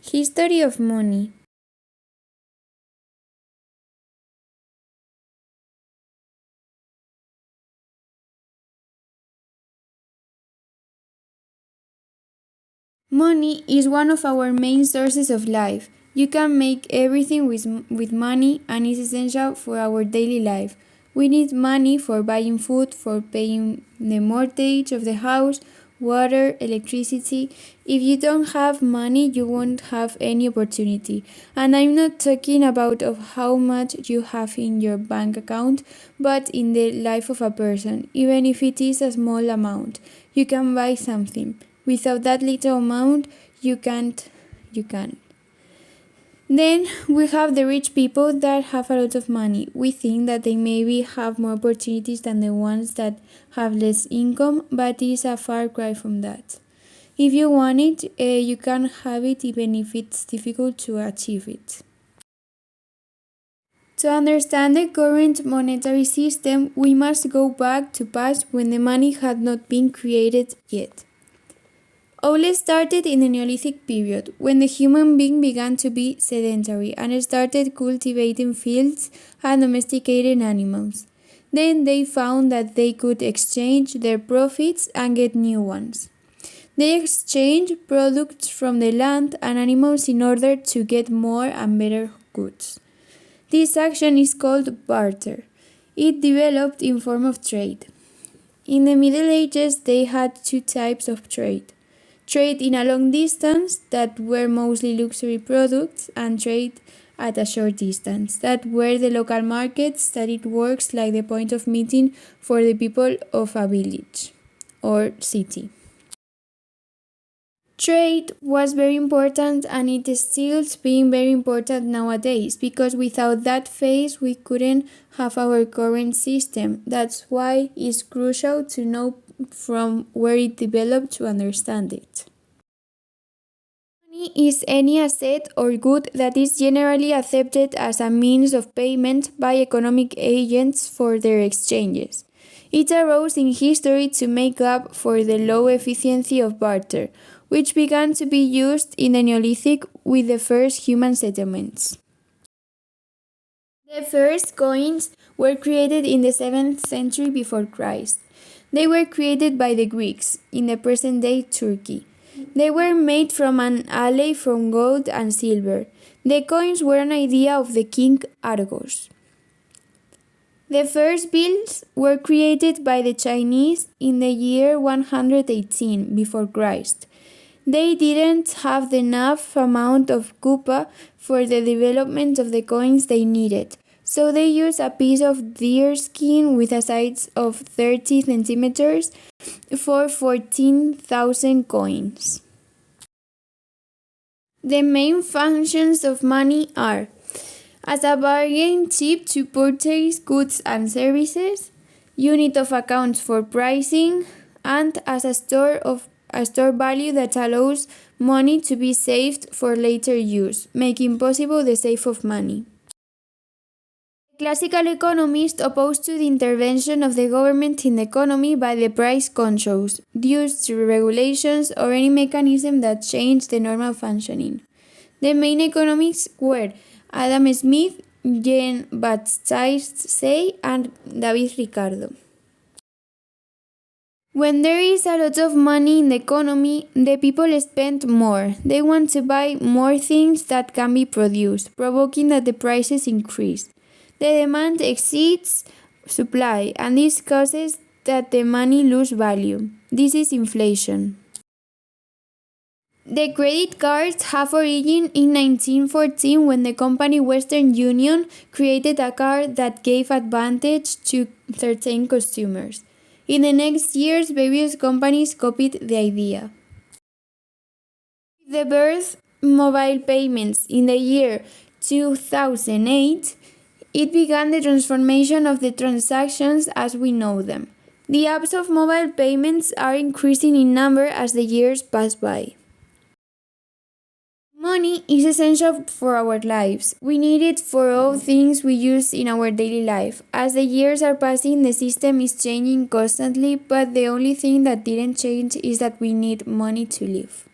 History of money. Money is one of our main sources of life. You can make everything with money and is essential for our daily life. We need money for buying food, for paying the mortgage of the house, water, electricity. If you don't have money, you won't have any opportunity. And I'm not talking about of how much you have in your bank account, but in the life of a person. Even if it is a small amount, you can buy something. Without that little amount, you can't. You can. Then we have the rich people that have a lot of money. We think that they maybe have more opportunities than the ones that have less income, but it's a far cry from that. If you want it, you can have it even if it's difficult to achieve it. To understand the current monetary system, we must go back to past when the money had not been created yet. All started in the Neolithic period, when the human being began to be sedentary and started cultivating fields and domesticating animals. Then they found that they could exchange their profits and get new ones. They exchanged products from the land and animals in order to get more and better goods. This action is called barter. It developed in form of trade. In the Middle Ages, they had two types of trade. Trade in a long distance, that were mostly luxury products, and trade at a short distance, that were the local markets, that it works like the point of meeting for the people of a village or city. Trade was very important and it is still being very important nowadays because without that phase we couldn't have our current system. That's why it's crucial to know from where it developed to understand it. Money is any asset or good that is generally accepted as a means of payment by economic agents for their exchanges. It arose in history to make up for the low efficiency of barter, which began to be used in the Neolithic with the first human settlements. The first coins were created in the 7th century before Christ. They were created by the Greeks in the present-day Turkey. They were made from an alloy from gold and silver. The coins were an idea of the king Argos. The first bills were created by the Chinese in the year 118 before Christ. They didn't have enough amount of copper for the development of the coins they needed, so they used a piece of deer skin with a size of 30 centimeters for 14,000 coins. The main functions of money are as a bargain chip to purchase goods and services, unit of account for pricing, and as a store value that allows money to be saved for later use, making possible the save of money. Classical economists opposed to the intervention of the government in the economy by the price controls, dues to regulations, or any mechanism that changed the normal functioning. The main economists were Adam Smith, Jean-Baptiste Say, and David Ricardo. When there is a lot of money in the economy, the people spend more. They want to buy more things that can be produced, provoking that the prices increase. The demand exceeds supply, and this causes that the money lose value. This is inflation. The credit cards have origin in 1914 when the company Western Union created a card that gave advantage to certain consumers. In the next years, various companies copied the idea. With the birth mobile payments in the year 2008, it began the transformation of the transactions as we know them. The apps of mobile payments are increasing in number as the years pass by. Money is essential for our lives. We need it for all things we use in our daily life. As the years are passing, the system is changing constantly, but the only thing that didn't change is that we need money to live.